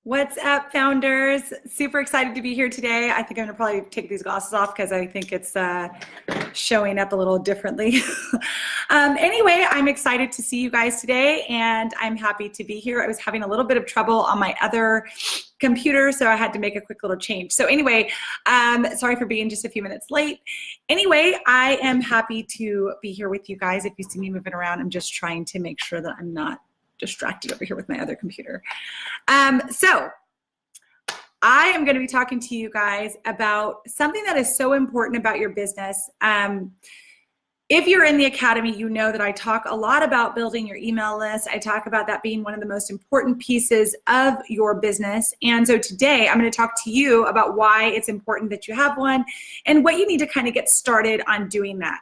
What's up, founders? Super excited to be here today. I think I'm gonna probably take these glasses off because I think it's showing up a little differently. Anyway, I'm excited to see you guys today and I'm happy to be here. I was having a little bit of trouble on my other computer, so I had to make a quick little change. So anyway, sorry for being just a few minutes late. Anyway, I am happy to be here with you guys. If you see me moving around, I'm just trying to make sure that I'm not distracted over here with my other computer. So I am going to be talking to you guys about something that is so important about your business. If you're in the academy, you know that I talk a lot about building your email list. I talk about that being one of the most important pieces of your business. And so today I'm going to talk to you about why it's important that you have one and what you need to kind of get started on doing that.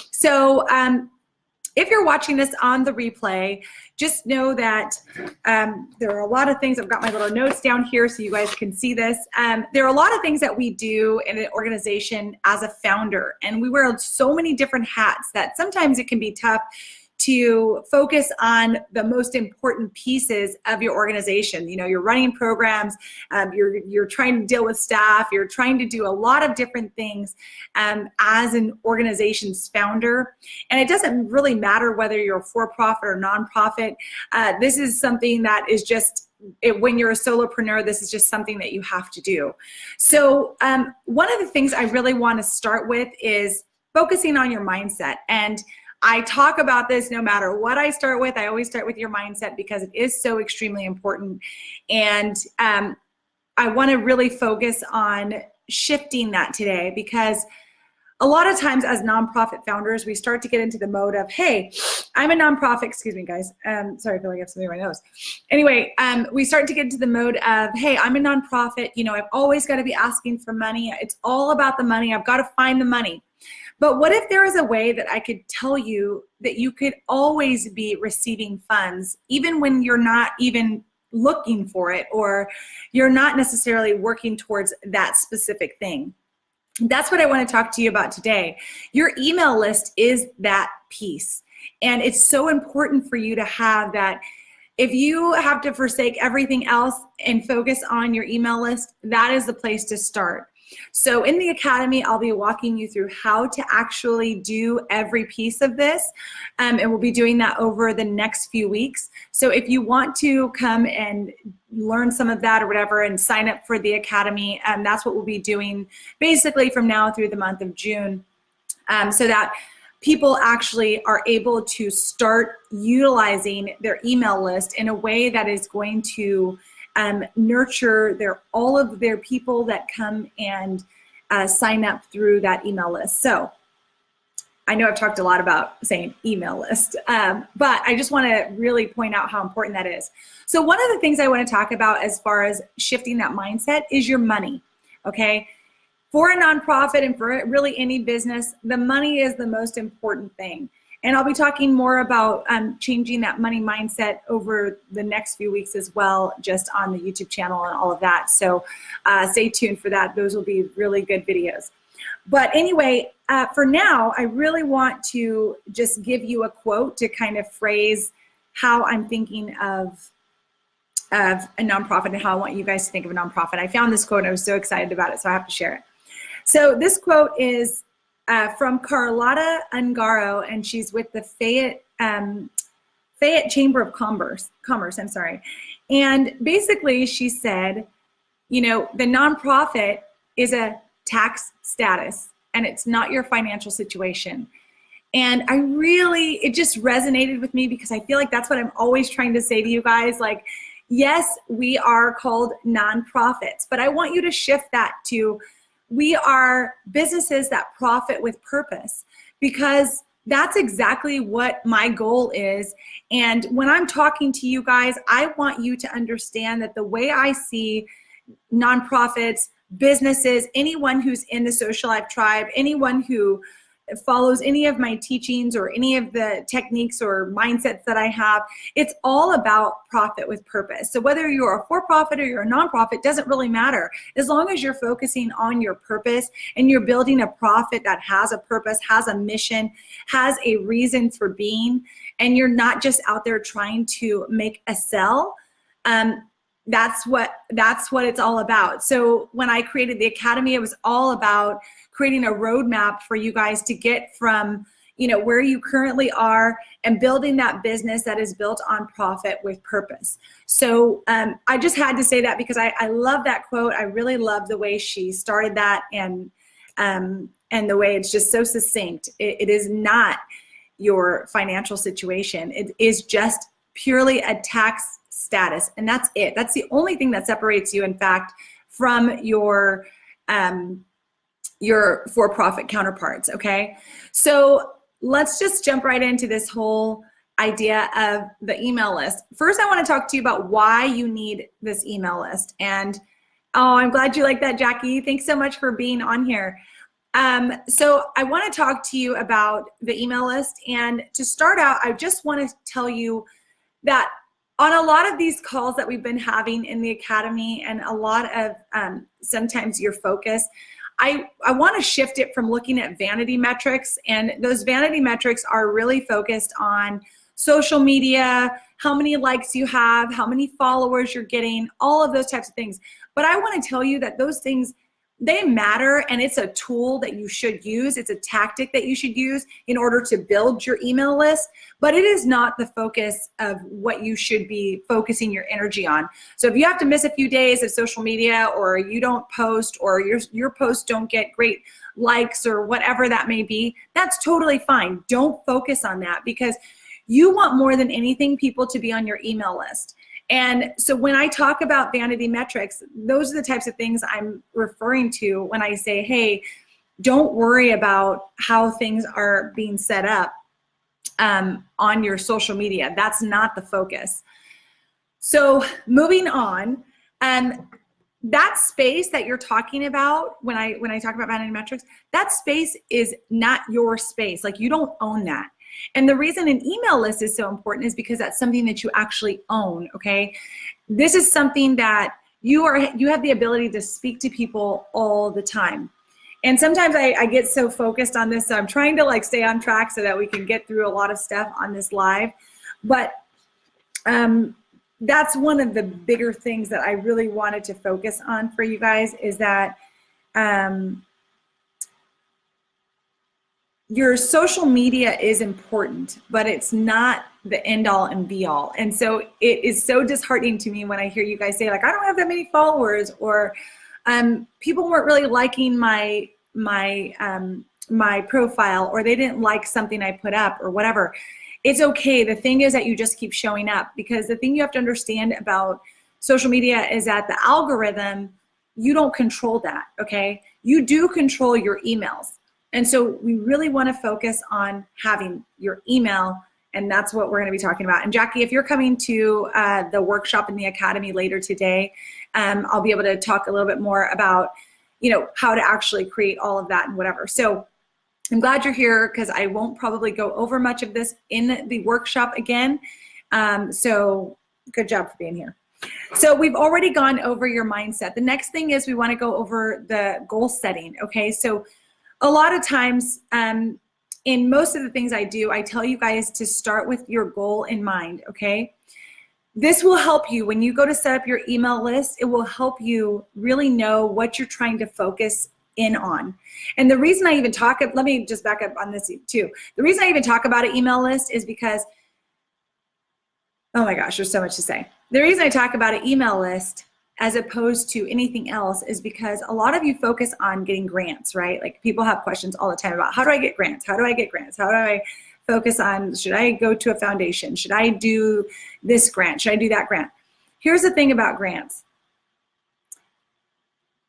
So if you're watching this on the replay, just know that there are a lot of things. I've got my little notes down here so you guys can see this. There are a lot of things that we do in an organization as a founder, and we wear so many different hats that sometimes it can be tough to focus on the most important pieces of your organization. You know, you're running programs, you're trying to deal with staff, you're trying to do a lot of different things as an organization's founder. And it doesn't really matter whether you're a for-profit or nonprofit. This is something that is just, when you're a solopreneur, this is just something that you have to do. So one of the things I really want to start with is focusing on your mindset. And I talk about this no matter what I start with. I always start with your mindset because it is so extremely important. And I want to really focus on shifting that today, because a lot of times as nonprofit founders, we start to get into the mode of, hey, I'm a nonprofit, excuse me guys. Sorry, I feel like I have something in my nose. Anyway, we start to get into the mode of, hey, I'm a nonprofit. You know, I've always got to be asking for money. It's all about the money. I've got to find the money. But what if there is a way that I could tell you that you could always be receiving funds, even when you're not even looking for it, or you're not necessarily working towards that specific thing? That's what I want to talk to you about today. Your email list is that piece. And it's so important for you to have that. If you have to forsake everything else and focus on your email list, that is the place to start. So in the academy, I'll be walking you through how to actually do every piece of this, and we'll be doing that over the next few weeks. So if you want to come and learn some of that or whatever and sign up for the academy, that's what we'll be doing basically from now through the month of June, so that people actually are able to start utilizing their email list in a way that is going to nurture all of their people that come and sign up through that email list. So I know I've talked a lot about saying email list, but I just want to really point out how important that is. So one of the things I want to talk about as far as shifting that mindset is your money, okay? For a nonprofit and for really any business, the money is the most important thing. And I'll be talking more about changing that money mindset over the next few weeks as well, just on the YouTube channel and all of that. So stay tuned for that. Those will be really good videos. But anyway, for now, I really want to just give you a quote to kind of phrase how I'm thinking of a nonprofit and how I want you guys to think of a nonprofit. I found this quote and I was so excited about it, so I have to share it. So this quote is from Carlotta Ungaro, and she's with the Fayette Chamber of Commerce. And basically she said, you know, the nonprofit is a tax status and it's not your financial situation. And it just resonated with me because I feel like that's what I'm always trying to say to you guys. Like, yes, we are called nonprofits, but I want you to shift that to, we are businesses that profit with purpose, because that's exactly what my goal is. And when I'm talking to you guys, I want you to understand that the way I see nonprofits, businesses, anyone who's in the Social Life Tribe, anyone who follows any of my teachings or any of the techniques or mindsets that I have, it's all about profit with purpose. So whether you're a for-profit or you're a nonprofit, doesn't really matter. As long as you're focusing on your purpose and you're building a profit that has a purpose, has a mission, has a reason for being, and you're not just out there trying to make a sell, that's what it's all about. So when I created the Academy, it was all about creating a roadmap for you guys to get from, you know, where you currently are and building that business that is built on profit with purpose. So I just had to say that because I love that quote. I really love the way she started that, and the way it's just so succinct. It is not your financial situation. It is just purely a tax status, and that's it. That's the only thing that separates you, in fact, from your for-profit counterparts. Okay, so let's just jump right into this whole idea of the email list. First, I want to talk to you about why you need this email list. And oh, I'm glad you like that, Jackie. Thanks so much for being on here. So I want to talk to you about the email list. And to start out, I just want to tell you that on a lot of these calls that we've been having in the Academy, and a lot of sometimes your focus, I want to shift it from looking at vanity metrics, and those vanity metrics are really focused on social media, how many likes you have, how many followers you're getting, all of those types of things. But I want to tell you that those things, they matter, and it's a tool that you should use. It's a tactic that you should use in order to build your email list, but it is not the focus of what you should be focusing your energy on. So if you have to miss a few days of social media, or you don't post, or your posts don't get great likes, or whatever that may be, that's totally fine. Don't focus on that, because you want more than anything people to be on your email list. And so when I talk about vanity metrics, those are the types of things I'm referring to when I say, hey, don't worry about how things are being set up on your social media. That's not the focus. So moving on, that space that you're talking about when I talk about vanity metrics, that space is not your space. Like, you don't own that. And the reason an email list is so important is because that's something that you actually own, okay? This is something that you have the ability to speak to people all the time. And sometimes I get so focused on this, so I'm trying to like stay on track so that we can get through a lot of stuff on this live. But that's one of the bigger things that I really wanted to focus on for you guys, is that your social media is important, but it's not the end all and be all. And so it is so disheartening to me when I hear you guys say, like, I don't have that many followers, or people weren't really liking my profile, or they didn't like something I put up, or whatever. It's okay. The thing is that you just keep showing up, because the thing you have to understand about social media is that the algorithm, you don't control that, okay? You do control your emails. And so we really want to focus on having your email, and that's what we're going to be talking about. And Jackie, if you're coming to the workshop in the Academy later today, I'll be able to talk a little bit more about, you know, how to actually create all of that and whatever. So I'm glad you're here, because I won't probably go over much of this in the workshop again. So good job for being here. So we've already gone over your mindset. The next thing is we want to go over the goal setting, okay? So a lot of times, in most of the things I do, I tell you guys to start with your goal in mind, okay? This will help you when you go to set up your email list. It will help you really know what you're trying to focus in on. And the reason I even talk, let me just back up on this too. The reason I even talk about an email list is because, oh my gosh, there's so much to say. The reason I talk about an email list as opposed to anything else is because a lot of you focus on getting grants, right? Like, people have questions all the time about, how do I get grants? How do I get grants? How do I focus on, should I go to a foundation? Should I do this grant? Should I do that grant? Here's the thing about grants.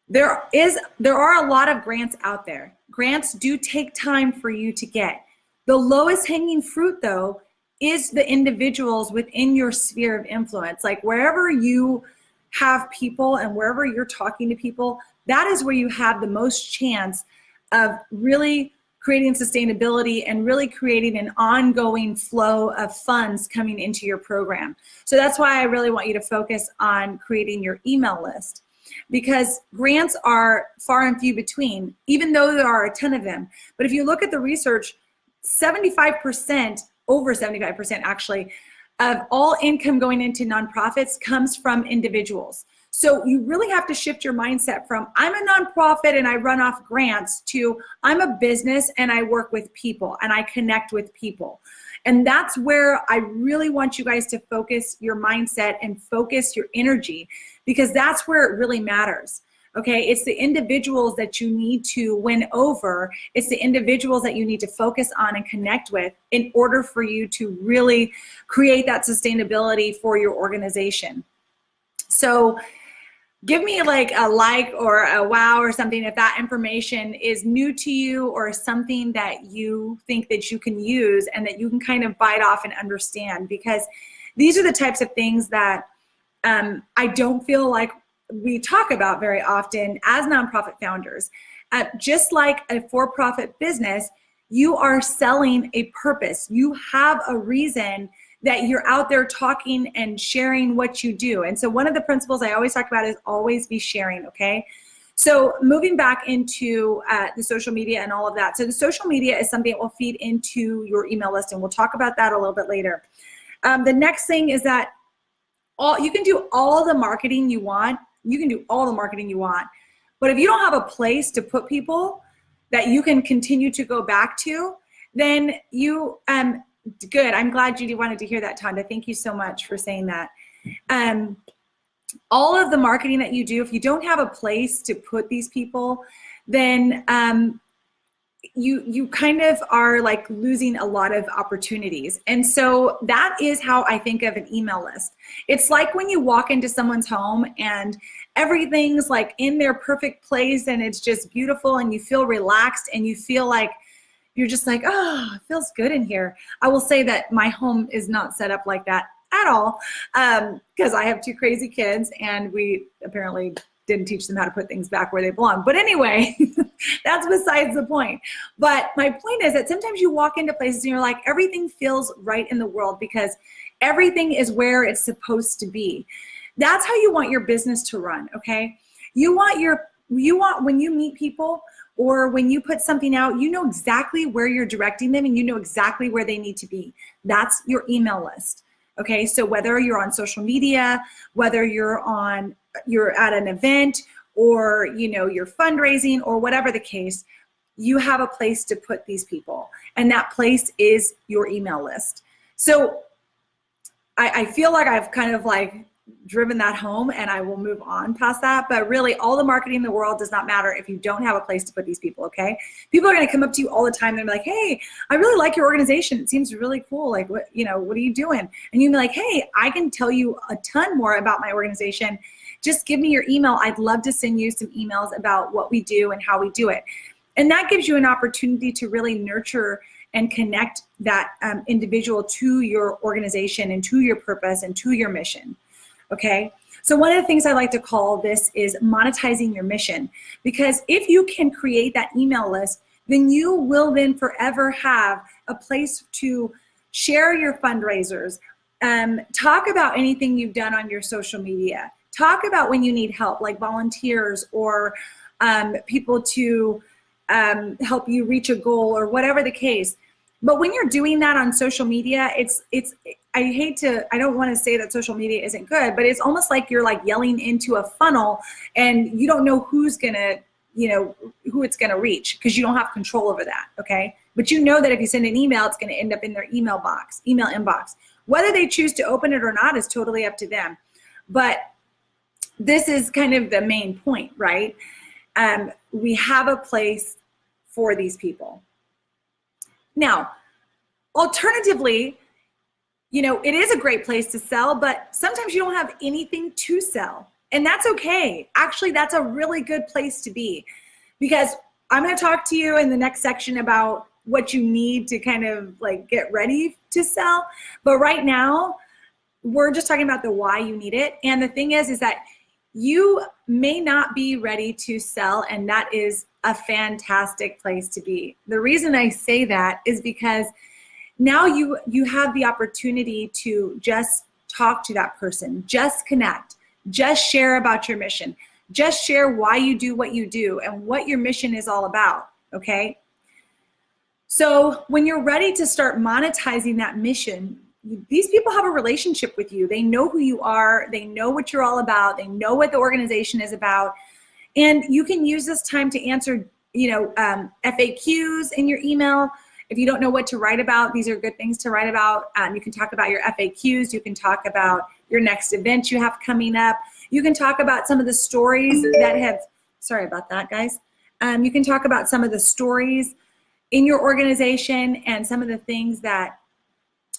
There are a lot of grants out there. Grants do take time for you to get. The lowest hanging fruit, though, is the individuals within your sphere of influence. Like, wherever you have people and wherever you're talking to people, that is where you have the most chance of really creating sustainability and really creating an ongoing flow of funds coming into your program. So that's why I really want you to focus on creating your email list, because grants are far and few between, even though there are a ton of them. But if you look at the research, 75%, over 75% actually, of all income going into nonprofits comes from individuals. So you really have to shift your mindset from I'm a nonprofit and I run off grants to I'm a business and I work with people and I connect with people. And that's where I really want you guys to focus your mindset and focus your energy, because that's where it really matters. Okay, it's the individuals that you need to win over. It's the individuals that you need to focus on and connect with in order for you to really create that sustainability for your organization. So give me like a like or a wow or something if that information is new to you or something that you think that you can use and that you can kind of bite off and understand, because these are the types of things that I don't feel like we talk about very often as nonprofit founders. Just like a for-profit business, you are selling a purpose. You have a reason that you're out there talking and sharing what you do. And so one of the principles I always talk about is always be sharing, okay? So moving back into the social media and all of that. So the social media is something that will feed into your email list, and we'll talk about that a little bit later. The next thing is that you can do all the marketing you want. You can do all the marketing you want, but if you don't have a place to put people that you can continue to go back to, then you, good. I'm glad you wanted to hear that, Tonda. Thank you so much for saying that. All of the marketing that you do, if you don't have a place to put these people, then you kind of are like losing a lot of opportunities. And so that is how I think of an email list. It's like when you walk into someone's home and everything's like in their perfect place and it's just beautiful and you feel relaxed and you feel like you're just like, oh, it feels good in here. I will say that my home is not set up like that at all, because I have two crazy kids and we apparently didn't teach them how to put things back where they belong. But anyway, that's besides the point. But my point is that sometimes you walk into places and you're like, everything feels right in the world because everything is where it's supposed to be. That's how you want your business to run, okay? You want when you meet people or when you put something out, you know exactly where you're directing them and you know exactly where they need to be. That's your email list. Okay, so whether you're on social media, whether you're at an event, or you're fundraising, or whatever the case, you have a place to put these people, and that place is your email list. So I feel like I've kind of like driven that home, and I will move on past that. But really, all the marketing in the world does not matter if you don't have a place to put these people, okay? People are going to come up to you all the time and be like, hey, I really like your organization. It seems really cool. Like, what are you doing? And you'll be like, hey, I can tell you a ton more about my organization. Just give me your email. I'd love to send you some emails about what we do and how we do it. And that gives you an opportunity to really nurture and connect that individual to your organization and to your purpose and to your mission. Okay, so one of the things I like to call this is monetizing your mission, because if you can create that email list, then you will then forever have a place to share your fundraisers, talk about anything you've done on your social media, talk about when you need help, like volunteers or people to help you reach a goal or whatever the case. But when you're doing that on social media, I don't want to say that social media isn't good, but it's almost like you're like yelling into a funnel and you don't know who it's going to reach, because you don't have control over that, okay? But you know that if you send an email, it's going to end up in their email inbox. Whether they choose to open it or not is totally up to them. But this is kind of the main point, right? We have a place for these people. Now, alternatively, it is a great place to sell, but sometimes you don't have anything to sell, and that's okay. Actually, that's a really good place to be, because I'm going to talk to you in the next section about what you need to kind of like get ready to sell. But right now, we're just talking about the why you need it. And the thing is that you may not be ready to sell, and that is a fantastic place to be. The reason I say that is because now you have the opportunity to just talk to that person, just connect, just share about your mission, just share why you do what you do and what your mission is all about, okay? So when you're ready to start monetizing that mission, these people have a relationship with you. They know who you are. They know what you're all about. They know what the organization is about. And you can use this time to answer, FAQs in your email. If you don't know what to write about, these are good things to write about. You can talk about your FAQs. You can talk about your next event you have coming up. You can talk about some of the stories that have, sorry about that, guys. You can talk about some of the stories in your organization and some of the things that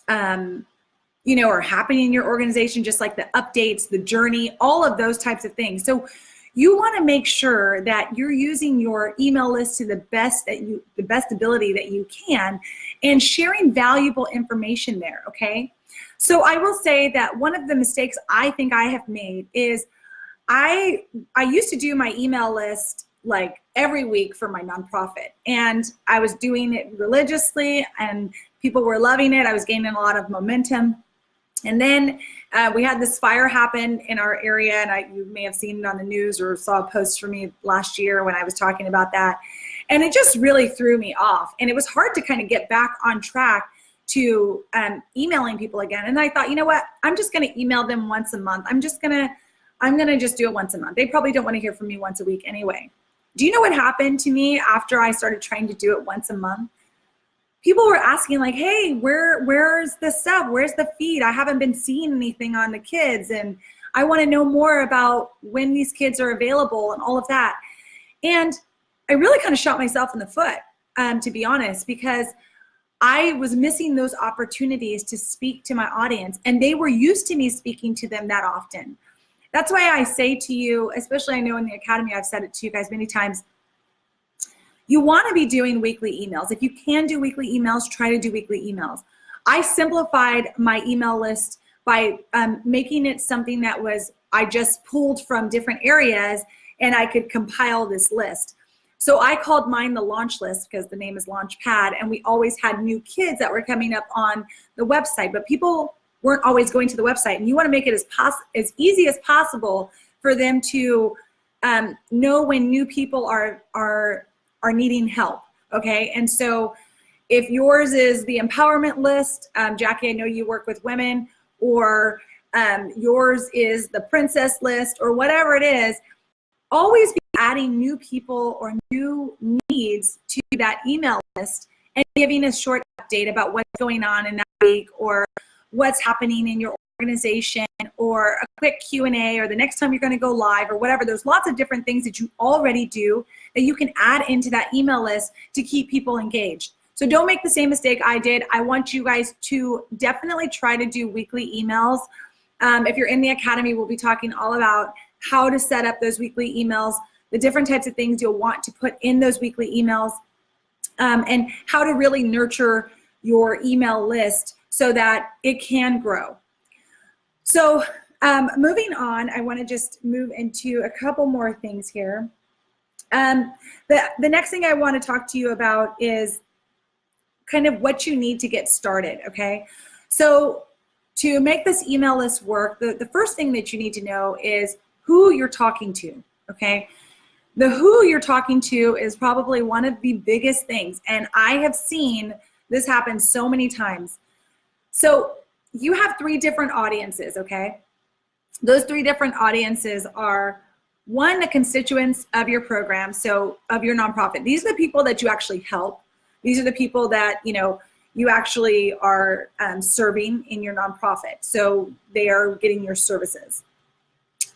are happening in your organization, just like the updates, the journey, all of those types of things. So you want to make sure that you're using your email list to the best ability that you can, and sharing valuable information there. Okay. So I will say that one of the mistakes I think I have made is I used to do my email list like every week for my nonprofit, and I was doing it religiously and people were loving it. I was gaining a lot of momentum. And then we had this fire happen in our area, and you may have seen it on the news or saw a post from me last year when I was talking about that. And it just really threw me off. And it was hard to kind of get back on track to emailing people again. And I thought, you know what, I'm just going to email them once a month. I'm going to just do it once a month. They probably don't want to hear from me once a week anyway. Do you know what happened to me after I started trying to do it once a month? People were asking like, hey, where's the stuff? Where's the feed? I haven't been seeing anything on the kids, and I want to know more about when these kids are available and all of that. And I really kind of shot myself in the foot, to be honest, because I was missing those opportunities to speak to my audience, and they were used to me speaking to them that often. That's why I say to you, especially I know in the Academy, I've said it to you guys many times, you want to be doing weekly emails. If you can do weekly emails, try to do weekly emails. I simplified my email list by making it something that I just pulled from different areas, and I could compile this list. So I called mine the launch list because the name is Launchpad, and we always had new kids that were coming up on the website, but people weren't always going to the website, and you want to make it as easy as possible for them to know when new people are needing help. Okay, and so if yours is the empowerment list, Jackie, I know you work with women, or yours is the princess list, or whatever it is, always be adding new people or new needs to that email list and giving a short update about what's going on in that week, or what's happening in your organization, or a quick Q&A, or the next time you're going to go live, or whatever. There's lots of different things that you already do that you can add into that email list to keep people engaged. So don't make the same mistake I did. I want you guys to definitely try to do weekly emails. If you're in the Academy, we'll be talking all about how to set up those weekly emails, the different types of things you'll want to put in those weekly emails, and how to really nurture your email list so that it can grow. So moving on, I want to just move into a couple more things here. The next thing I want to talk to you about is kind of what you need to get started, okay? So to make this email list work, the first thing that you need to know is who you're talking to, okay? The who you're talking to is probably one of the biggest things, and I have seen this happen so many times. So you have 3 different audiences, okay? Those 3 different audiences are, one, the constituents of your program, so of your nonprofit. These are the people that you actually help. These are the people that, you actually are serving in your nonprofit. So they are getting your services.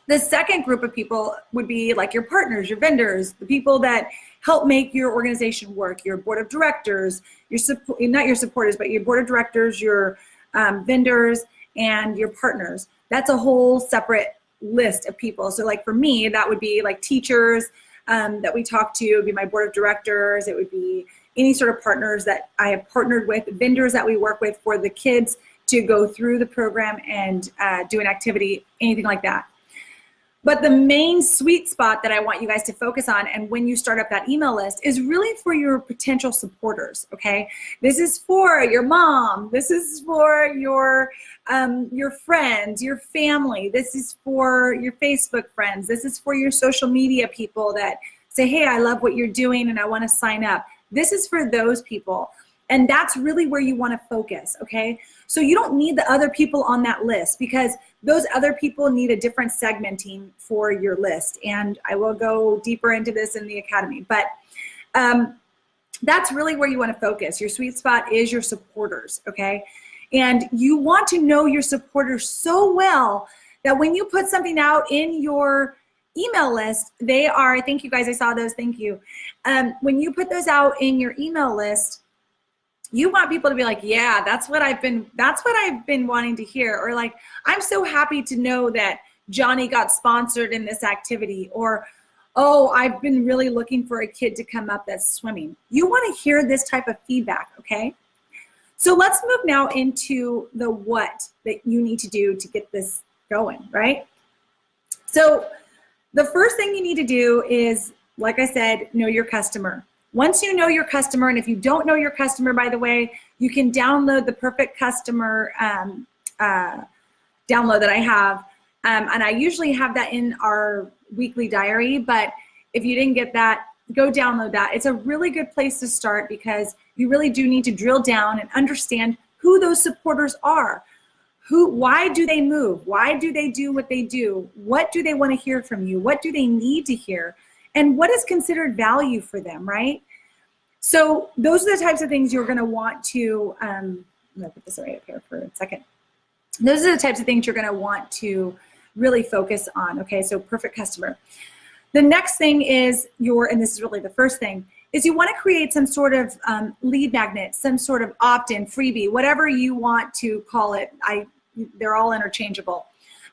The second group of people would be like your partners, your vendors, the people that help make your organization work, your board of directors, not your supporters, but your board of directors, your vendors, and your partners. That's a whole separate list of people. So like for me, that would be like teachers that we talk to, it would be my board of directors, it would be any sort of partners that I have partnered with, vendors that we work with for the kids to go through the program and do an activity, anything like that. But the main sweet spot that I want you guys to focus on, and when you start up that email list, is really for your potential supporters, okay? This is for your mom. This is for your friends, your family. This is for your Facebook friends. This is for your social media people that say, hey, I love what you're doing and I want to sign up. This is for those people. And that's really where you want to focus, okay? So you don't need the other people on that list, because those other people need a different segmenting for your list. And I will go deeper into this in the academy. But that's really where you want to focus. Your sweet spot is your supporters, okay? And you want to know your supporters so well that when you put something out in your email list, they are, thank you guys, I saw those, thank you. When you put those out in your email list, you want people to be like, yeah, that's what I've been wanting to hear. Or like, I'm so happy to know that Johnny got sponsored in this activity. Or, oh, I've been really looking for a kid to come up that's swimming. You want to hear this type of feedback, okay? So let's move now into the what that you need to do to get this going, right? So the first thing you need to do is, like I said, know your customer. Once you know your customer, and if you don't know your customer, by the way, you can download the Perfect Customer download that I have. And I usually have that in our weekly diary, but if you didn't get that, go download that. It's a really good place to start, because you really do need to drill down and understand who those supporters are. Why do they move? Why do they do what they do? What do they want to hear from you? What do they need to hear? And what is considered value for them, right? So those are the types of things you're going to want to, I'm going to put this right up here for a second. Those are the types of things you're going to want to really focus on, okay? So perfect customer. The next thing is and this is really the first thing, is you want to create some sort of lead magnet, some sort of opt-in, freebie, whatever you want to call it. They're all interchangeable.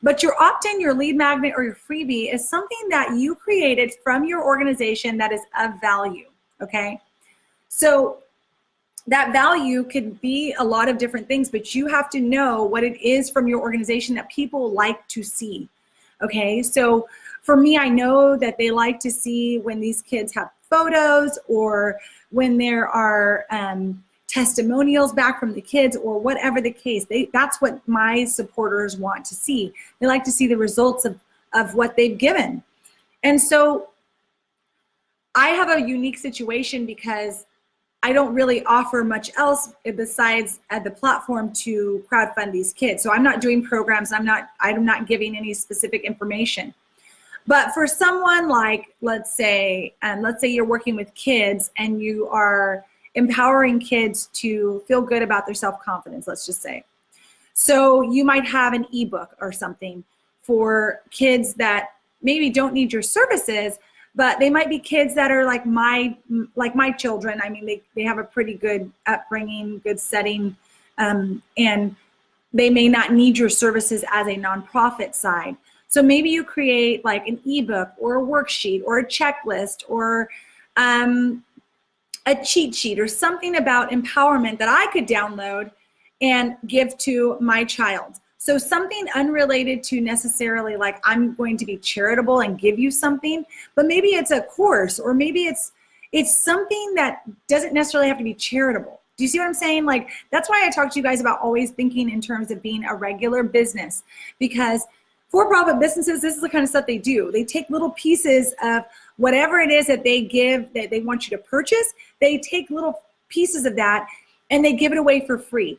But your opt-in, your lead magnet, or your freebie is something that you created from your organization that is of value, okay? So that value could be a lot of different things, but you have to know what it is from your organization that people like to see, okay? So for me, I know that they like to see when these kids have photos, or when there are testimonials back from the kids, or whatever the case. That's what my supporters want to see. They like to see the results of what they've given. And so I have a unique situation, because I don't really offer much else besides the platform to crowdfund these kids. So I'm not doing programs. I'm not giving any specific information. But for someone like, let's say you're working with kids and you are empowering kids to feel good about their self-confidence, let's just say. So you might have an ebook or something for kids that maybe don't need your services, but they might be kids that are like my children. I mean, they have a pretty good upbringing, good setting, and they may not need your services as a nonprofit side. So maybe you create like an ebook or a worksheet or a checklist or a cheat sheet or something about empowerment that I could download and give to my child. So something unrelated to necessarily like I'm going to be charitable and give you something, but maybe it's a course, or maybe it's something that doesn't necessarily have to be charitable. Do you see what I'm saying? Like, that's why I talk to you guys about always thinking in terms of being a regular business, because for-profit businesses, this is the kind of stuff they do. They take little pieces of whatever it is that they give, that they want you to purchase. They take little pieces of that and they give it away for free.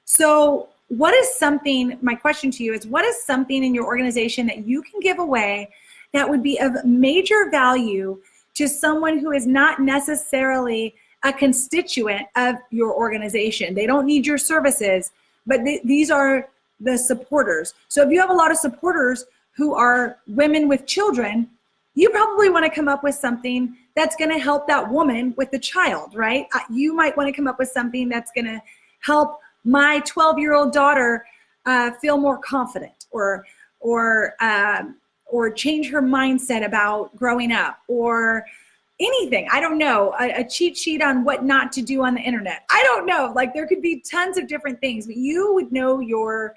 So what is something, my question to you is, what is something in your organization that you can give away that would be of major value to someone who is not necessarily a constituent of your organization? They don't need your services, but these are the supporters. So if you have a lot of supporters who are women with children, you probably want to come up with something that's going to help that woman with the child, right? You might want to come up with something that's going to help my 12-year-old daughter feel more confident, or change her mindset about growing up, or anything. I don't know, a cheat sheet on what not to do on the internet. I don't know. Like, there could be tons of different things, but you would know your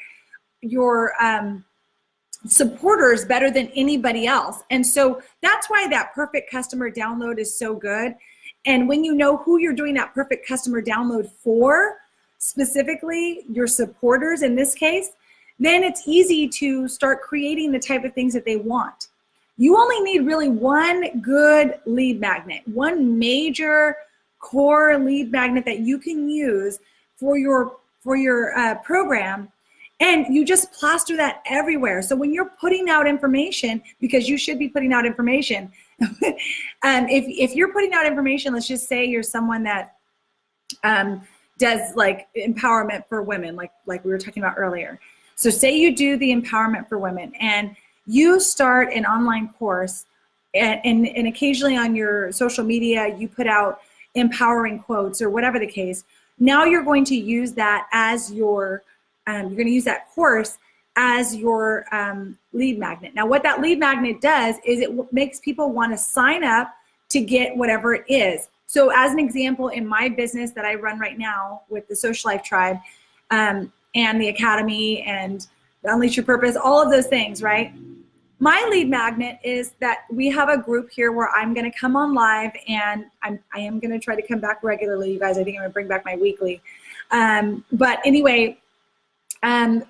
supporters better than anybody else. And so that's why that perfect customer download is so good. And when you know who you're doing that perfect customer download for, specifically your supporters in this case, then it's easy to start creating the type of things that they want. You only need really one good lead magnet, one major core lead magnet that you can use for your program, and you just plaster that everywhere. So when you're putting out information, because you should be putting out information, if you're putting out information, let's just say you're someone that does like empowerment for women, like we were talking about earlier. So say you do the empowerment for women and you start an online course, and occasionally on your social media you put out empowering quotes or whatever the case. Now you're going to use that as your you're going to use that course as your lead magnet. Now what that lead magnet does is it makes people want to sign up to get whatever it is. So as an example, in my business that I run right now with the Social Life Tribe and the Academy and Unleash Your Purpose, all of those things, right? My lead magnet is that we have a group here where I'm going to come on live, and I am going to try to come back regularly, you guys. I think I'm going to bring back my weekly. But anyway,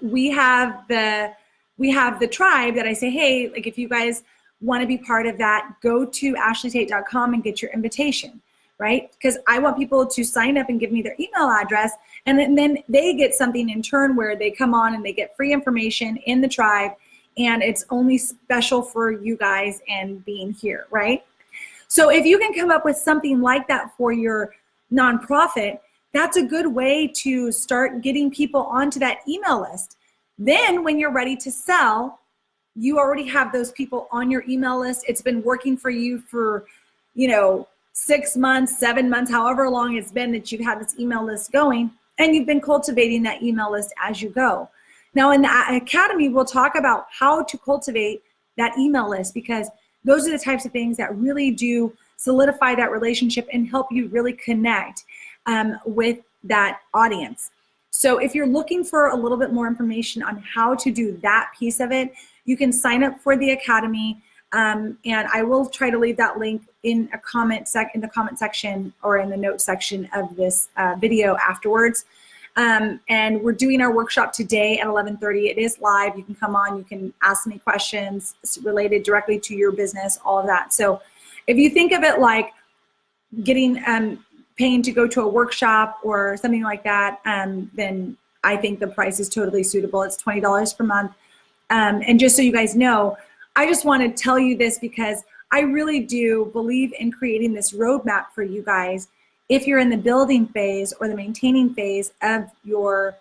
we have the tribe that I say, hey, like if you guys want to be part of that, go to ashleytate.com and get your invitation, right? Because I want people to sign up and give me their email address, and then they get something in turn where they come on and they get free information in the tribe, and it's only special for you guys and being here, right? So if you can come up with something like that for your nonprofit, that's a good way to start getting people onto that email list. Then when you're ready to sell, you already have those people on your email list. It's been working for you for, 6 months, 7 months, however long it's been that you've had this email list going, and you've been cultivating that email list as you go. Now in the Academy, we'll talk about how to cultivate that email list, because those are the types of things that really do solidify that relationship and help you really connect with that audience. So if you're looking for a little bit more information on how to do that piece of it, you can sign up for the Academy, and I will try to leave that link in a comment in the comment section or in the notes section of this video afterwards. And we're doing our workshop today at 11:30. It is live. You can come on. You can ask me questions related directly to your business, all of that. So if you think of it like getting paying to go to a workshop or something like that, then I think the price is totally suitable. It's $20 per month. And just so you guys know, I just want to tell you this because I really do believe in creating this roadmap for you guys if you're in the building phase or the maintaining phase of your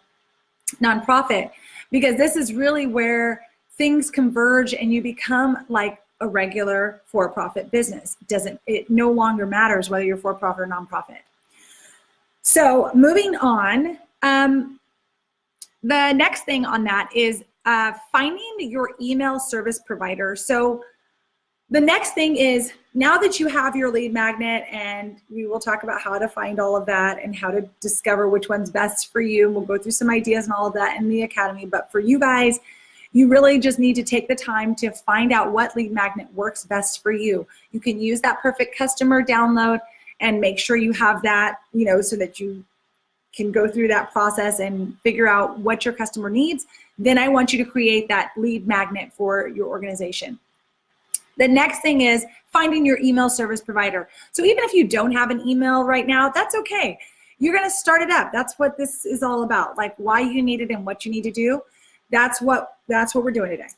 nonprofit, because this is really where things converge and you become like a regular for-profit business. It no longer matters whether you're for-profit or nonprofit. So moving on, the next thing on that is finding your email service provider. So the next thing is, now that you have your lead magnet, and we will talk about how to find all of that and how to discover which one's best for you. We'll go through some ideas and all of that in the Academy. But for you guys, you really just need to take the time to find out what lead magnet works best for you. You can use that perfect customer download and make sure you have that, so that you can go through that process and figure out what your customer needs. Then I want you to create that lead magnet for your organization. The next thing is finding your email service provider. So even if you don't have an email right now, that's okay. You're going to start it up. That's what this is all about, like why you need it and what you need to do. That's what we're doing today.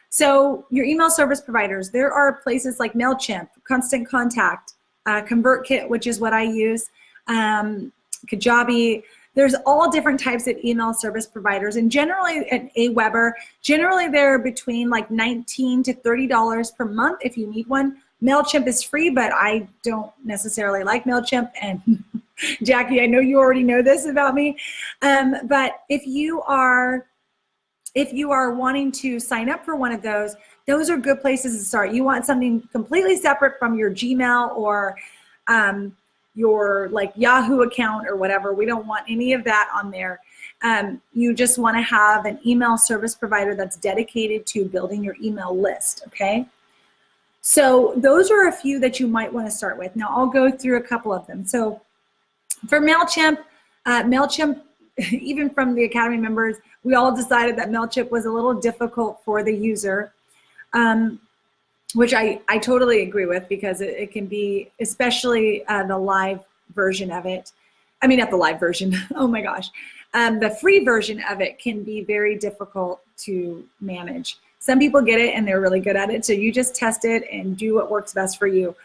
So your email service providers, there are places like MailChimp, Constant Contact, ConvertKit, which is what I use, Kajabi. There's all different types of email service providers, and generally at Aweber, generally they're between like $19 to $30 per month if you need one. MailChimp is free, but I don't necessarily like MailChimp, and Jackie, I know you already know this about me, but if you are wanting to sign up for one of those are good places to start. You want something completely separate from your Gmail or your like Yahoo account or whatever. We don't want any of that on there. You just want to have an email service provider that's dedicated to building your email list, okay? So those are a few that you might want to start with. Now I'll go through a couple of them. So for MailChimp, even from the Academy members, we all decided that MailChimp was a little difficult for the user, which I totally agree with, because it can be, especially the live version of it, I mean, not the live version, oh my gosh, the free version of it can be very difficult to manage. Some people get it and they're really good at it, so you just test it and do what works best for you.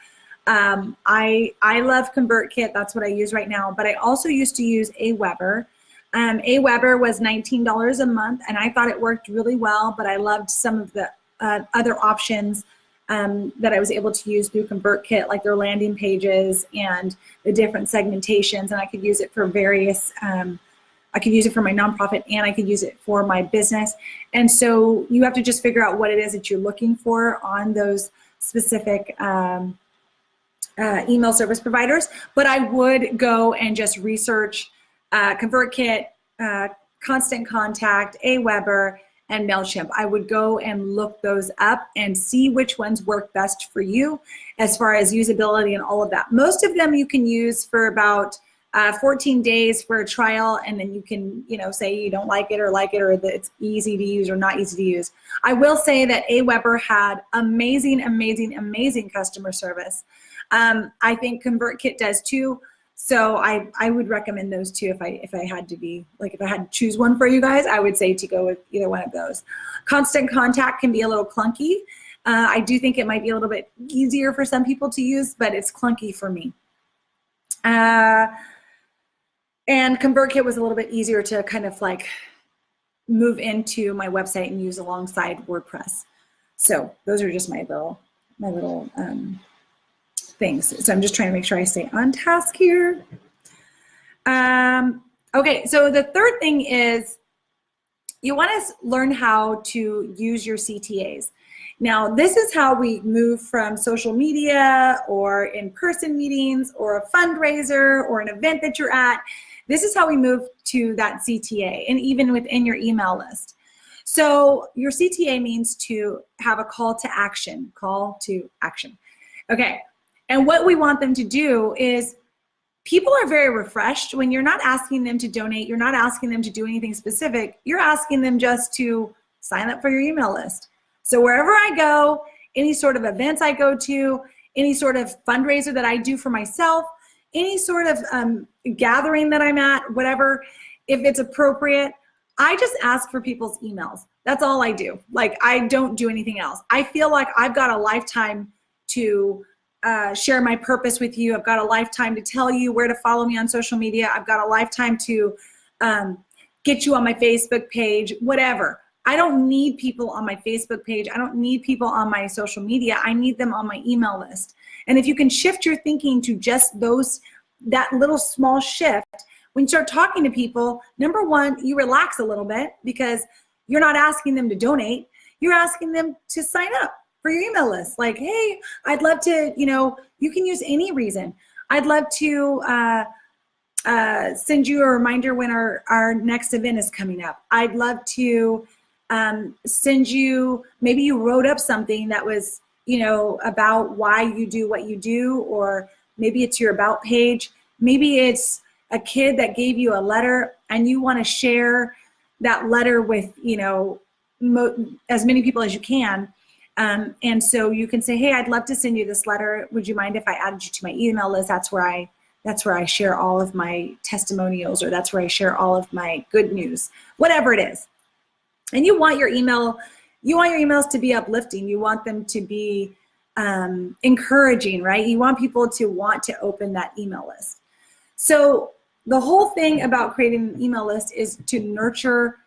I love ConvertKit, that's what I use right now, but I also used to use Aweber. Aweber was $19 a month, and I thought it worked really well, but I loved some of the other options that I was able to use through ConvertKit, like their landing pages and the different segmentations, and I could use it for various, I could use it for my nonprofit and I could use it for my business. And so you have to just figure out what it is that you're looking for on those specific email service providers. But I would go and just research ConvertKit, Constant Contact, Aweber, and MailChimp. I would go and look those up and see which ones work best for you as far as usability and all of that. Most of them you can use for about 14 days for a trial, and then you can, say you don't like it, or that it's easy to use or not easy to use. I will say that Aweber had amazing, amazing, amazing customer service. I think ConvertKit does too. So I would recommend those two if I had to choose one for you guys. I would say to go with either one of those. Constant Contact can be a little clunky. I do think it might be a little bit easier for some people to use, but it's clunky for me. And ConvertKit was a little bit easier to kind of like move into my website and use alongside WordPress. So those are just my little things. So I'm just trying to make sure I stay on task here. Okay, so the third thing is you want to learn how to use your CTAs. Now, this is how we move from social media or in-person meetings or a fundraiser or an event that you're at. This is how we move to that CTA, and even within your email list. So your CTA means to have a call to action. Okay. And what we want them to do is, people are very refreshed when you're not asking them to donate, you're not asking them to do anything specific, you're asking them just to sign up for your email list. So wherever I go, any sort of events I go to, any sort of fundraiser that I do for myself, any sort of gathering that I'm at, whatever, if it's appropriate, I just ask for people's emails. That's all I do. Like, I don't do anything else. I feel like I've got a lifetime to share my purpose with you. I've got a lifetime to tell you where to follow me on social media. I've got a lifetime to get you on my Facebook page, whatever. I don't need people on my Facebook page. I don't need people on my social media. I need them on my email list. And if you can shift your thinking to just that little small shift, when you start talking to people, number one, you relax a little bit because you're not asking them to donate. You're asking them to sign up for your email list. Like, hey, I'd love to, you can use any reason. I'd love to send you a reminder when our next event is coming up. I'd love to send you, maybe you wrote up something that was, about why you do what you do, or maybe it's your about page. Maybe it's a kid that gave you a letter and you want to share that letter with, as many people as you can. And so you can say, hey, I'd love to send you this letter. Would you mind if I added you to my email list? That's where I share all of my testimonials, or that's where I share all of my good news, whatever it is. And you want your emails to be uplifting. You want them to be encouraging, right? You want people to want to open that email list. So the whole thing about creating an email list is to nurture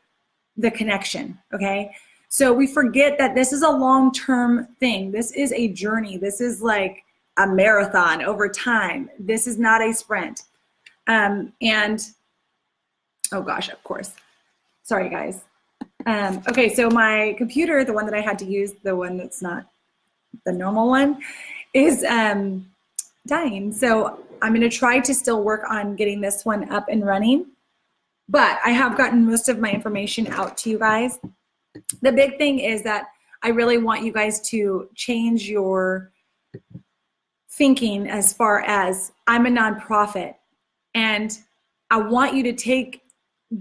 the connection, okay? So we forget that this is a long-term thing. This is a journey. This is like a marathon over time. This is not a sprint. And, oh gosh, of course. Sorry, guys. Okay, so my computer, the one that I had to use, the one that's not the normal one, is dying. So I'm going to try to still work on getting this one up and running. But I have gotten most of my information out to you guys. The big thing is that I really want you guys to change your thinking as far as, I'm a nonprofit, and I want you to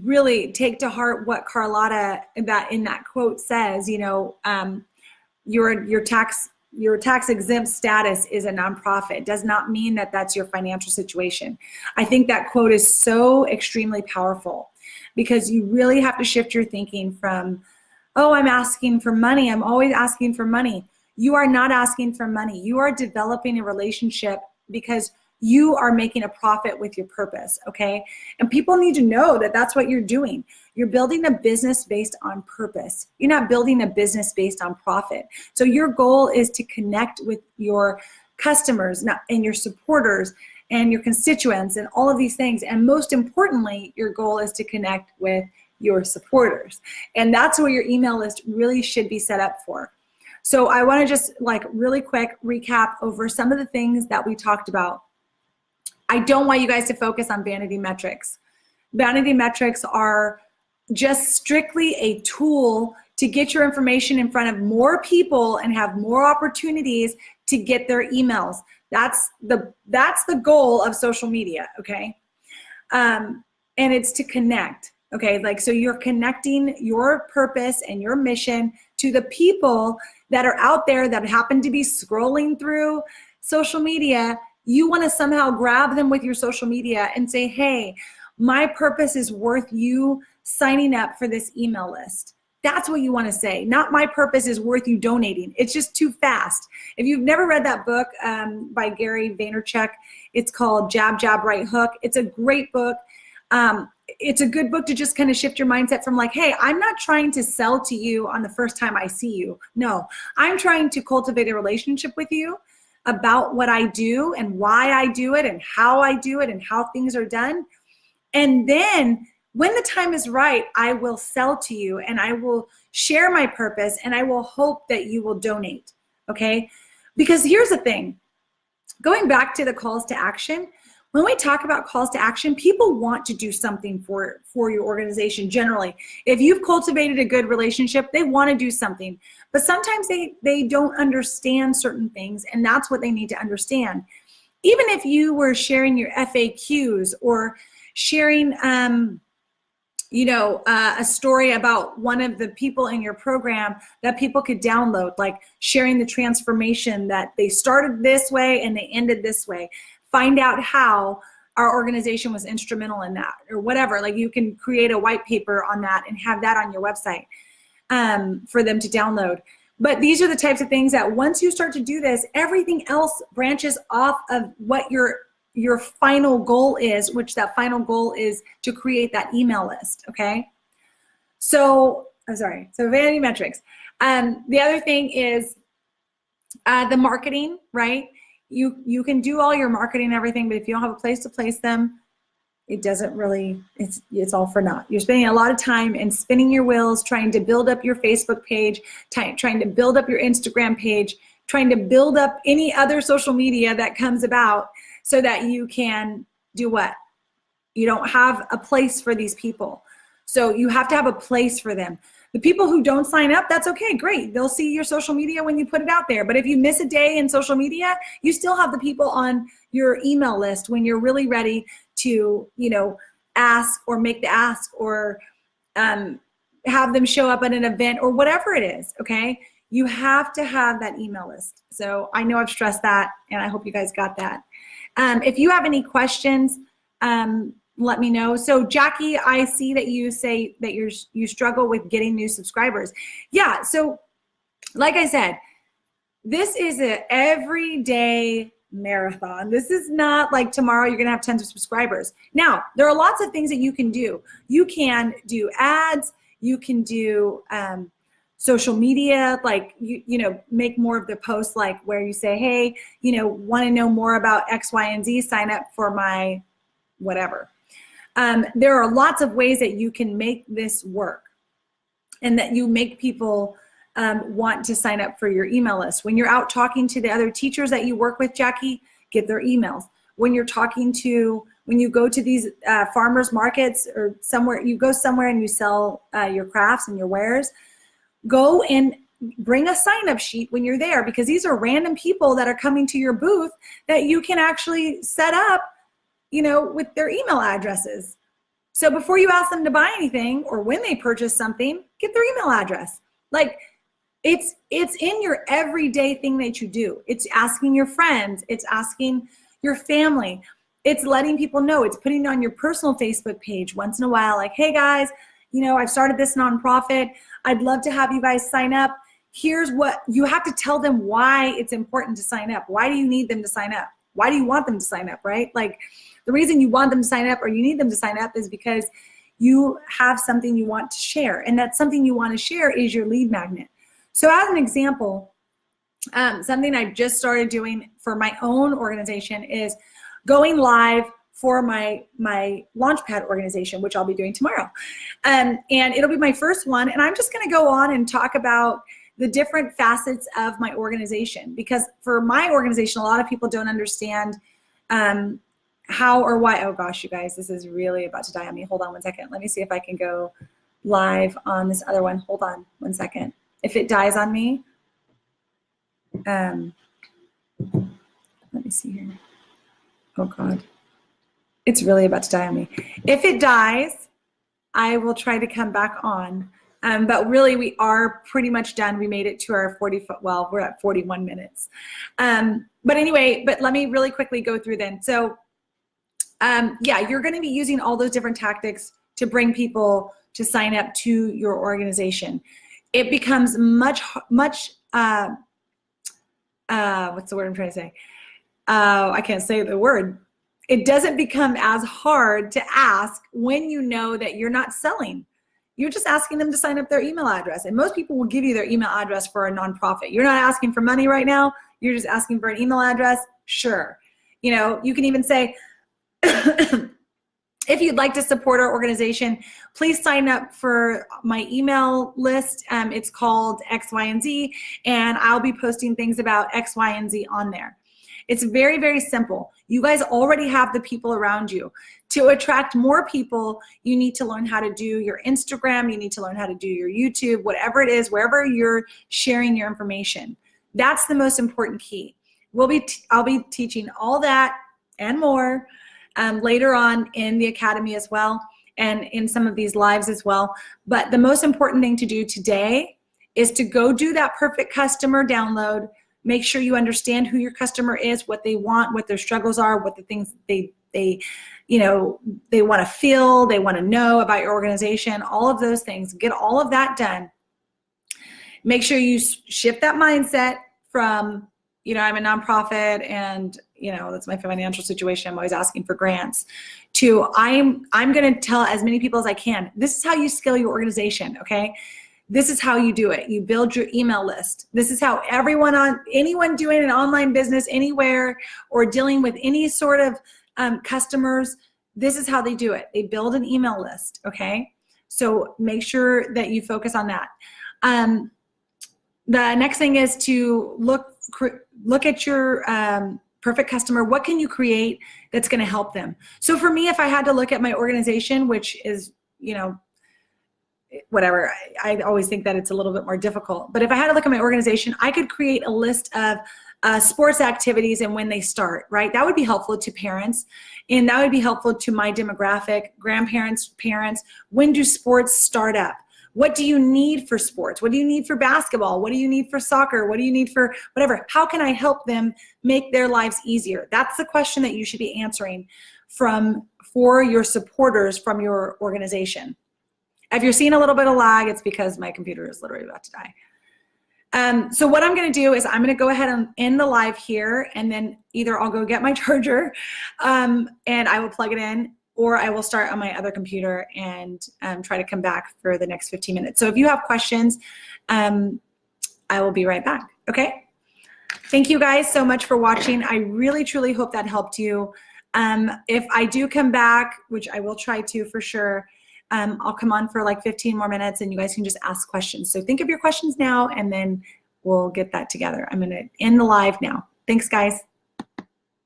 really take to heart what Carlotta in that quote says. Your tax your tax exempt status is a nonprofit does not mean that that's your financial situation. I think that quote is so extremely powerful, because you really have to shift your thinking from, oh, I'm asking for money, I'm always asking for money. You are not asking for money. You are developing a relationship because you are making a profit with your purpose, okay? And people need to know that that's what you're doing. You're building a business based on purpose. You're not building a business based on profit. So your goal is to connect with your customers and your supporters and your constituents and all of these things. And most importantly, your goal is to connect with your supporters. And that's what your email list really should be set up for. So I want to just like really quick recap over some of the things that we talked about. I don't want you guys to focus on vanity metrics. Vanity metrics are just strictly a tool to get your information in front of more people and have more opportunities to get their emails. That's the goal of social media, okay? And it's to connect, okay? Like, so you're connecting your purpose and your mission to the people that are out there that happen to be scrolling through social media. You want to somehow grab them with your social media and say, hey, my purpose is worth you signing up for this email list. That's what you want to say, not my purpose is worth you donating. It's just too fast. If you've never read that book by Gary Vaynerchuk, it's called Jab, Jab, Right Hook. It's a great book. It's a good book to just kind of shift your mindset from like, hey, I'm not trying to sell to you on the first time I see you. No, I'm trying to cultivate a relationship with you about what I do and why I do it and how I do it and how things are done. And then when the time is right, I will sell to you and I will share my purpose and I will hope that you will donate, okay? Because here's the thing, going back to the calls to action, when we talk about calls to action, people want to do something for your organization generally. If you've cultivated a good relationship, they want to do something. But sometimes they don't understand certain things, and that's what they need to understand. Even if you were sharing your FAQs or sharing a story about one of the people in your program that people could download, like sharing the transformation that they started this way and they ended this way. Find out how our organization was instrumental in that or whatever. Like you can create a white paper on that and have that on your website for them to download. But these are the types of things that once you start to do this, everything else branches off of what your final goal is, which that final goal is to create that email list, okay? So vanity metrics. The other thing is the marketing, right? You can do all your marketing and everything, but if you don't have a place to place them, it doesn't really, it's all for naught. You're spending a lot of time and spinning your wheels trying to build up your Facebook page, trying to build up your Instagram page, trying to build up any other social media that comes about so that you can do what? You don't have a place for these people. So you have to have a place for them. The people who don't sign up, that's okay, great. They'll see your social media when you put it out there. But if you miss a day in social media, you still have the people on your email list when you're really ready to, ask or make the ask or have them show up at an event or whatever it is, okay? You have to have that email list. So I know I've stressed that, and I hope you guys got that. If you have any questions, let me know. So Jackie, I see that you say that you struggle with getting new subscribers. Yeah, so like I said, this is an everyday marathon. This is not like tomorrow you're gonna have tons of subscribers. Now, there are lots of things that you can do. You can do ads, you can do social media, like make more of the posts like where you say, hey, want to know more about X, Y, and Z, sign up for my whatever. There are lots of ways that you can make this work and that you make people want to sign up for your email list. When you're out talking to the other teachers that you work with, Jackie, get their emails. When you go to these farmers markets or somewhere, you go somewhere and you sell your crafts and your wares, go and bring a sign-up sheet when you're there, because these are random people that are coming to your booth that you can actually set up with their email addresses. So before you ask them to buy anything or when they purchase something, get their email address. Like, It's in your everyday thing that you do. It's asking your friends. It's asking your family. It's letting people know. It's putting it on your personal Facebook page once in a while, like, hey guys, you know, I've started this nonprofit. I'd love to have you guys sign up. Here's what you have to tell them, why it's important to sign up. Why do you need them to sign up? Why do you want them to sign up, right? Like, the reason you want them to sign up or you need them to sign up is because you have something you want to share. And that something you want to share is your lead magnet. So as an example, something I've just started doing for my own organization is going live for my Launchpad organization, which I'll be doing tomorrow. And it'll be my first one. And I'm just going to go on and talk about the different facets of my organization, because for my organization, a lot of people don't understand how or why. Oh gosh, you guys, this is really about to die on me. Hold on one second. Let me see if I can go live on this other one. Hold on one second. If it dies on me, let me see here. Oh God, it's really about to die on me. If it dies, I will try to come back on. But really, we are pretty much done. We made it to our 40, well, we're at 41 minutes. But anyway, but let me really quickly go through then. So yeah, you're going to be using all those different tactics to bring people to sign up to your organization. It becomes much, what's the word I'm trying to say? I can't say the word. It doesn't become as hard to ask when you know that you're not selling. You're just asking them to sign up their email address. And most people will give you their email address for a nonprofit. You're not asking for money right now. You're just asking for an email address. Sure. You know, you can even say, if you'd like to support our organization, please sign up for my email list. It's called X, Y, and Z, and I'll be posting things about X, Y, and Z on there. It's very, very simple. You guys already have the people around you. To attract more people, you need to learn how to do your Instagram, you need to learn how to do your YouTube, whatever it is, wherever you're sharing your information. That's the most important key. I'll be teaching all that and more later on in the academy as well, and in some of these lives as well. But the most important thing to do today is to go do that perfect customer download. Make sure you understand who your customer is, what they want, what their struggles are, what the things they want to feel, they want to know about your organization, all of those things. Get all of that done. Make sure you shift that mindset from, you know, I'm a nonprofit and, you know, that's my financial situation, I'm always asking for grants, to I'm going to tell as many people as I can. This is how you scale your organization, okay? This is how you do it. You build your email list. This is how anyone doing an online business anywhere or dealing with any sort of customers, this is how they do it. They build an email list, okay? So make sure that you focus on that. The next thing is to look at your perfect customer. What can you create that's going to help them? So for me, if I had to look at my organization, which is, you know, whatever, I always think that it's a little bit more difficult. But if I had to look at my organization, I could create a list of sports activities and when they start, right? That would be helpful to parents, and that would be helpful to my demographic, grandparents, parents. When do sports start up? What do you need for sports? What do you need for basketball? What do you need for soccer? What do you need for whatever? How can I help them make their lives easier? That's the question that you should be answering for your supporters from your organization. If you're seeing a little bit of lag, it's because my computer is literally about to die. So what I'm going to do is I'm going to go ahead and end the live here, and then either I'll go get my charger and I will plug it in, or I will start on my other computer and try to come back for the next 15 minutes. So if you have questions, I will be right back, okay? Thank you guys so much for watching. I really, truly hope that helped you. If I do come back, which I will try to for sure, I'll come on for like 15 more minutes and you guys can just ask questions. So think of your questions now and then we'll get that together. I'm going to end the live now. Thanks, guys.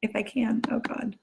If I can. Oh, God.